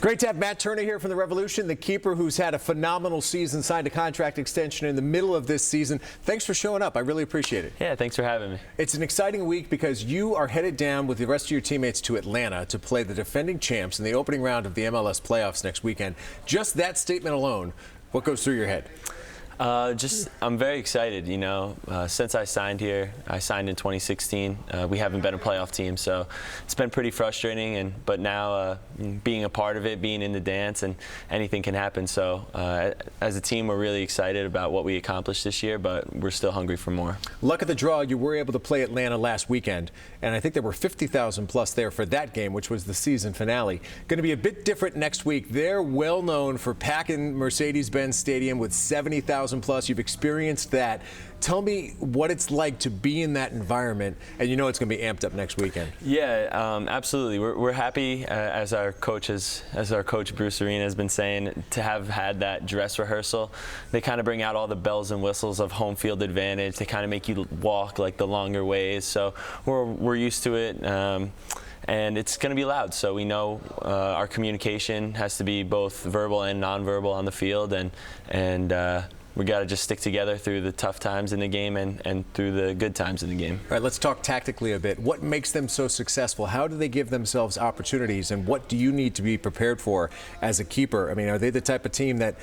Great to have Matt Turner here from the Revolution, the keeper who's had a phenomenal season, signed a contract extension in the middle of this season. Thanks for showing up. I really appreciate it. Yeah, thanks for having me. It's an exciting week because you are headed down with the rest of your teammates to Atlanta to play the defending champs in the opening round of the MLS playoffs next weekend. Just that statement alone, what goes through your head? I'm very excited, since I signed here. I signed in 2016. We haven't been a playoff team, so it's been pretty frustrating, but now being a part of it, being in the dance, and anything can happen. So as a team, we're really excited about what we accomplished this year, but we're still hungry for more. Luck of the draw, you were able to play Atlanta last weekend, and I think there were 50,000 plus there for that game, which was the season finale. Going to be a bit different next week. They're well known for packing Mercedes-Benz Stadium with 70,000 plus. You've experienced that. Tell me what it's like to be in that environment, and you know it's going to be amped up next weekend. Yeah, absolutely. We're happy, as our coach Bruce Arena has been saying, to have had that dress rehearsal. They kind of bring out all the bells and whistles of home field advantage. They kind of make you walk like the longer ways. So we're used to it. And it's going to be loud, so we know our communication has to be both verbal and nonverbal on the field, and we got to just stick together through the tough times in the game and through the good times in the game. All right, let's talk tactically a bit. What makes them so successful? How do they give themselves opportunities, and what do you need to be prepared for as a keeper? I mean, are they the type of team that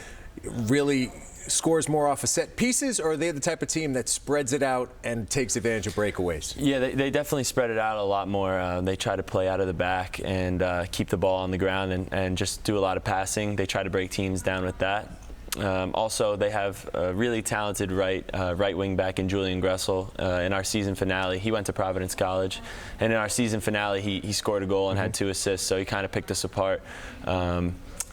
really scores more off of set pieces, or are they the type of team that spreads it out and takes advantage of breakaways? Yeah, they definitely spread it out a lot more. They try to play out of the back and keep the ball on the ground and just do a lot of passing. They try to break teams down with that. Also, they have a really talented right wing back in Julian Gressel. In our season finale, he went to Providence College, and in our season finale, he scored a goal and had 2 assists. So he kind of picked us apart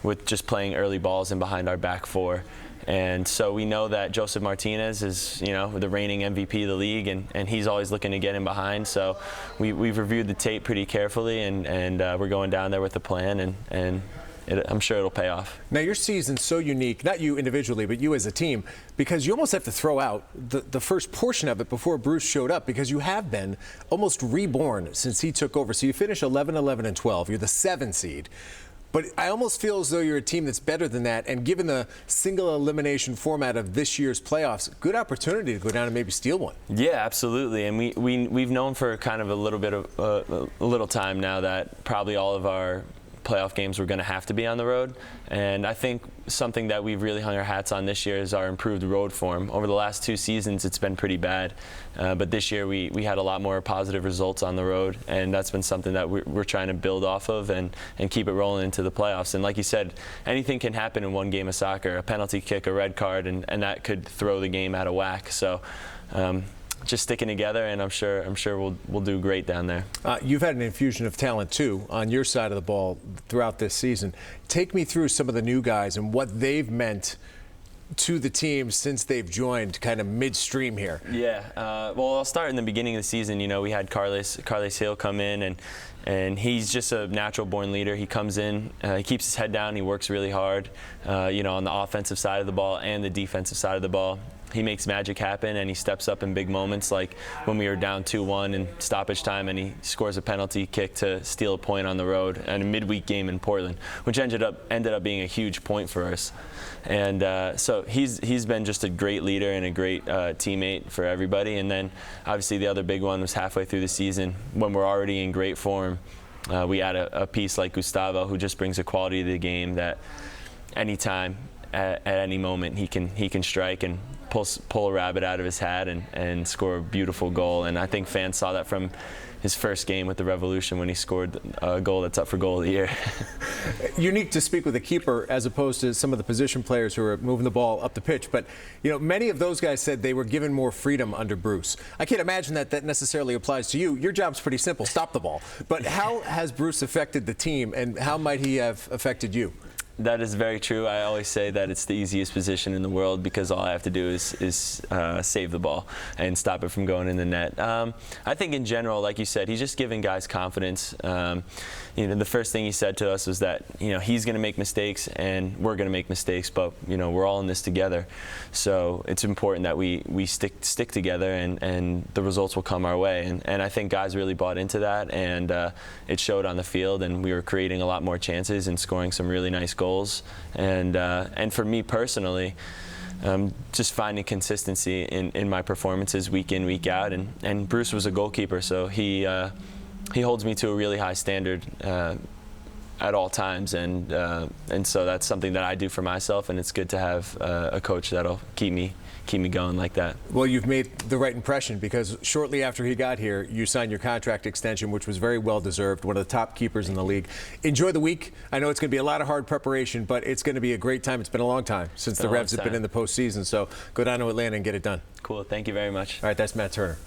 with just playing early balls in behind our back four. And so we know that Joseph Martinez is, the reigning MVP of the league, and he's always looking to get in behind. So we've reviewed the tape pretty carefully, and we're going down there with a plan, and I'm sure it'll pay off. Now, your season's so unique, not you individually, but you as a team, because you almost have to throw out the first portion of it before Bruce showed up, because you have been almost reborn since he took over. So you finish 11, 11, and 12. You're the 7 seed. But I almost feel as though you're a team that's better than that, and given the single elimination format of this year's playoffs, good opportunity to go down and maybe steal one. Yeah, absolutely. And we've known for kind of a little bit of a little time now that probably all of our playoff games were going to have to be on the road, and I think something that we've really hung our hats on this year is our improved road form. Over the last 2 seasons, it's been pretty bad, but this year we had a lot more positive results on the road, and that's been something that we're trying to build off of and keep it rolling into the playoffs. And like you said, anything can happen in one game of soccer: a penalty kick, a red card, and that could throw the game out of whack. So just sticking together, and I'm sure we'll do great down there. You've had an infusion of talent too on your side of the ball throughout this season. Take me through some of the new guys and what they've meant to the team since they've joined kind of midstream here. Yeah, well, I'll start in the beginning of the season. We had Carles Hill come in, and he's just a natural born leader. He comes in, he keeps his head down, he works really hard, on the offensive side of the ball and the defensive side of the ball. He makes magic happen, and he steps up in big moments, like when we were down 2-1 in stoppage time, and he scores a penalty kick to steal a point on the road in a midweek game in Portland, which ended up being a huge point for us. And so he's been just a great leader and a great teammate for everybody. And then obviously the other big one was halfway through the season, when we're already in great form. We add a piece like Gustavo, who just brings a quality to the game that anytime, at any moment, he can strike and pull a rabbit out of his hat and score a beautiful goal. And I think fans saw that from his first game with the Revolution when he scored a goal that's up for goal of the year. Unique to speak with a keeper as opposed to some of the position players who are moving the ball up the pitch. But, many of those guys said they were given more freedom under Bruce. I can't imagine that necessarily applies to you. Your job's pretty simple: stop the ball. But how has Bruce affected the team, and how might he have affected you? That is very true. I always say that it's the easiest position in the world because all I have to do is save the ball and stop it from going in the net. I think in general, like you said, he's just giving guys confidence. The first thing he said to us was that he's going to make mistakes and we're going to make mistakes, but we're all in this together. So it's important that we stick together and the results will come our way. And I think guys really bought into that, and it showed on the field, and we were creating a lot more chances and scoring some really nice goals. And for me personally, just finding consistency in my performances week in, week out. And Bruce was a goalkeeper, so he holds me to a really high standard at all times, and so that's something that I do for myself, and it's good to have a coach that'll keep me going like that. Well, you've made the right impression, because shortly after he got here, you signed your contract extension, which was very well deserved. One of the top keepers in the league. Enjoy the week. I know it's going to be a lot of hard preparation, but it's going to be a great time. It's been a long time since the Revs have been in the postseason, so go down to Atlanta and get it done. Cool. Thank you very much. All right, that's Matt Turner.